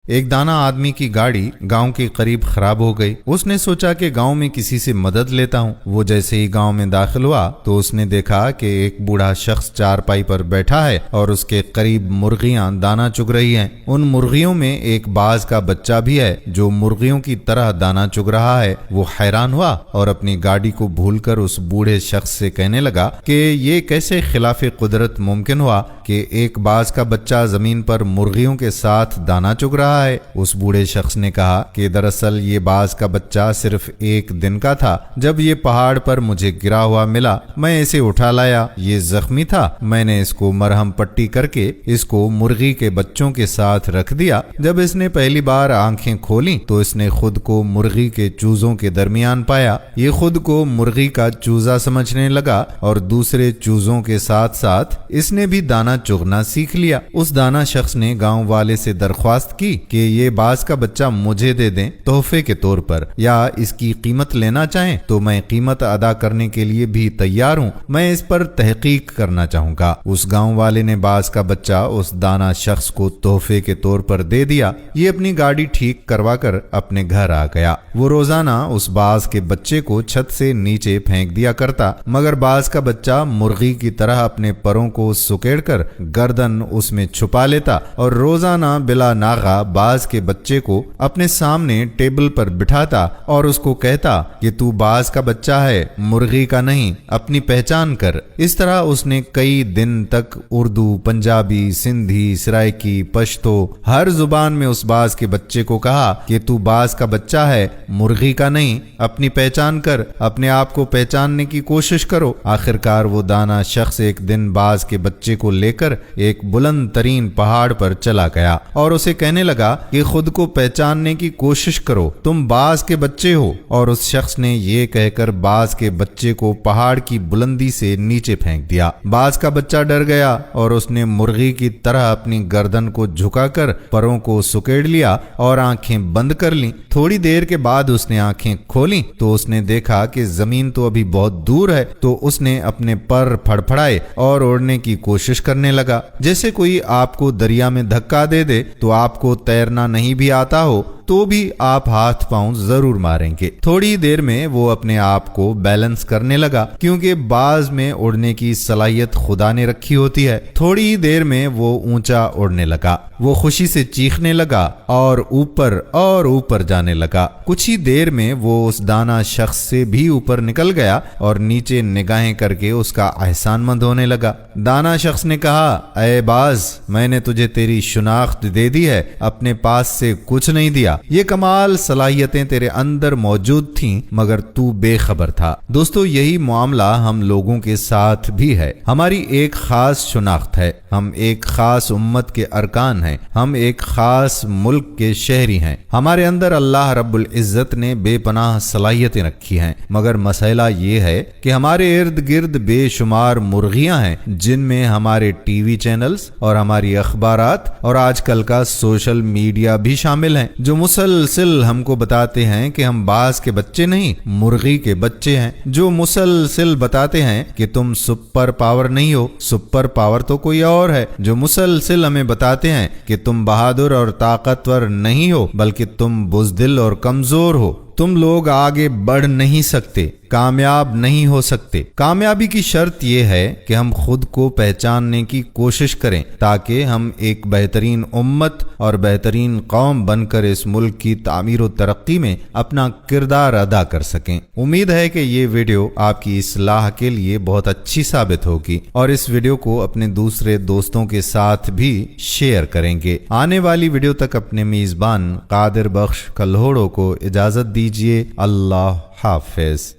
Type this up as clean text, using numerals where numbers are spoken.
ایک دانا آدمی کی گاڑی گاؤں کے قریب خراب ہو گئی۔ اس نے سوچا کہ گاؤں میں کسی سے مدد لیتا ہوں۔ وہ جیسے ہی گاؤں میں داخل ہوا تو اس نے دیکھا کہ ایک بوڑھا شخص چارپائی پر بیٹھا ہے اور اس کے قریب مرغیاں دانا چگ رہی ہیں۔ ان مرغیوں میں ایک باز کا بچہ بھی ہے جو مرغیوں کی طرح دانا چگ رہا ہے۔ وہ حیران ہوا اور اپنی گاڑی کو بھول کر اس بوڑھے شخص سے کہنے لگا کہ یہ کیسے خلاف قدرت ممکن ہوا کہ ایک باز کا بچہ زمین پر مرغیوں کے ساتھ دانا چگ رہا ہے۔ اس بوڑھے شخص نے کہا کہ دراصل یہ باز کا بچہ صرف ایک دن کا تھا۔ جب یہ پہاڑ پر مجھے گرا ہوا ملا میں اسے اٹھا لایا۔ یہ زخمی تھا، میں نے اس کو مرہم پٹی کر کے اس کو مرغی کے بچوں کے ساتھ رکھ دیا۔ جب اس نے پہلی بار آنکھیں کھولیں تو اس نے خود کو مرغی کے چوزوں کے درمیان پایا۔ یہ خود کو مرغی کا چوزا سمجھنے لگا اور دوسرے چوزوں کے ساتھ ساتھ اس نے بھی دانا چگنا سیکھ لیا۔ اس دانا شخص نے گاؤں والے سے درخواست کی کہ یہ باز کا بچہ مجھے دے دیں تحفے کے طور پر، یا اس کی قیمت لینا چاہیں تو میں قیمت ادا کرنے کے لیے بھی تیار ہوں۔ میں اس پر تحقیق کرنا چاہوں گا۔ اس گاؤں والے نے باز کا بچہ اس دانا شخص کو تحفے کے طور پر دے دیا۔ یہ اپنی گاڑی ٹھیک کروا کر اپنے گھر آ گیا۔ وہ روزانہ اس باز کے بچے کو چھت سے نیچے پھینک دیا کرتا، مگر باز کا بچہ مرغی کی طرح اپنے پروں کو سکیڑ کر گردن اس میں چھپا لیتا اور روزانہ بلا ناغہ باز کے بچے کو اپنے سامنے ٹیبل پر بٹھاتا اور اس کو کہتا کہ تو باز کا بچہ ہے، مرغی کا نہیں، اپنی پہچان کر۔ اس طرح اس نے کئی دن تک اردو، پنجابی، سندھی، سرائکی، پشتو ہر زبان میں اس باز کے بچے کو کہا کہ تو باز کا بچہ ہے، مرغی کا نہیں، اپنی پہچان کر، اپنے آپ کو پہچاننے کی کوشش کرو۔ آخرکار وہ دانا شخص ایک دن باز کے بچے کو لے کر ایک بلند ترین پہاڑ پر چلا گیا اور اسے کہنے لگا کہ خود کو پہچاننے کی کوشش کرو، تم باز کے بچے ہو۔ اور اس شخص نے یہ کہہ کر باز کے بچے کو پہاڑ کی بلندی سے نیچے پھینک دیا۔ باز کا بچہ ڈر گیا اور اس نے مرغی کی طرح اپنی گردن کو جھکا کر پروں کو سکیڑ لیا اور آنکھیں بند کر لیں۔ تھوڑی دیر کے بعد اس نے آنکھیں کھولیں تو اس نے دیکھا کہ زمین تو ابھی بہت دور ہے، تو اس نے اپنے پر پھڑپھڑائے اور اڑنے کی کوشش کرنے لگا۔ جیسے کوئی آپ کو دریا میں دھکا دے دے تو آپ کو تیرنا نہیں بھی آتا ہو تو بھی آپ ہاتھ پاؤں ضرور ماریں گے۔ تھوڑی دیر میں وہ اپنے آپ کو بیلنس کرنے لگا، کیونکہ باز میں اڑنے کی صلاحیت خدا نے رکھی ہوتی ہے۔ تھوڑی دیر میں وہ اونچا اڑنے لگا۔ وہ خوشی سے چیخنے لگا اور اوپر جانے لگا۔ کچھ ہی دیر میں وہ اس دانا شخص سے بھی اوپر نکل گیا اور نیچے نگاہیں کر کے اس کا احسان مند ہونے لگا۔ دانا شخص نے کہا، اے باز، میں نے تجھے تیری شناخت دے دی ہے، اپنے پاس سے کچھ نہیں دیا۔ یہ کمال صلاحیتیں تیرے اندر موجود تھیں مگر تو بے خبر تھا۔ دوستو، یہی معاملہ ہم لوگوں کے ساتھ بھی ہے۔ ہماری ایک خاص شناخت ہے، ہم ایک خاص امت کے ارکان ہیں، ہم ایک خاص ملک کے شہری ہیں۔ ہمارے اندر اللہ رب العزت نے بے پناہ صلاحیتیں رکھی ہیں، مگر مسئلہ یہ ہے کہ ہمارے ارد گرد بے شمار مرغیاں ہیں جن میں ہمارے ٹی وی چینلز اور ہماری اخبارات اور آج کل کا سوشل میڈیا بھی شامل ہیں، جو مسلسل ہم کو بتاتے ہیں کہ ہم باز کے بچے نہیں، مرغی کے بچے ہیں، جو مسلسل بتاتے ہیں کہ تم سپر پاور نہیں ہو، سپر پاور تو کوئی اور ہے، جو مسلسل ہمیں بتاتے ہیں کہ تم بہادر اور طاقتور نہیں ہو بلکہ تم بزدل اور کمزور ہو، تم لوگ آگے بڑھ نہیں سکتے، کامیاب نہیں ہو سکتے۔ کامیابی کی شرط یہ ہے کہ ہم خود کو پہچاننے کی کوشش کریں تاکہ ہم ایک بہترین امت اور بہترین قوم بن کر اس ملک کی تعمیر و ترقی میں اپنا کردار ادا کر سکیں۔ امید ہے کہ یہ ویڈیو آپ کی اصلاح کے لیے بہت اچھی ثابت ہوگی اور اس ویڈیو کو اپنے دوسرے دوستوں کے ساتھ بھی شیئر کریں گے۔ آنے والی ویڈیو تک اپنے میزبان قادر بخش کلہوڑوں کو اجازت دیجیے۔ اللہ حافظ۔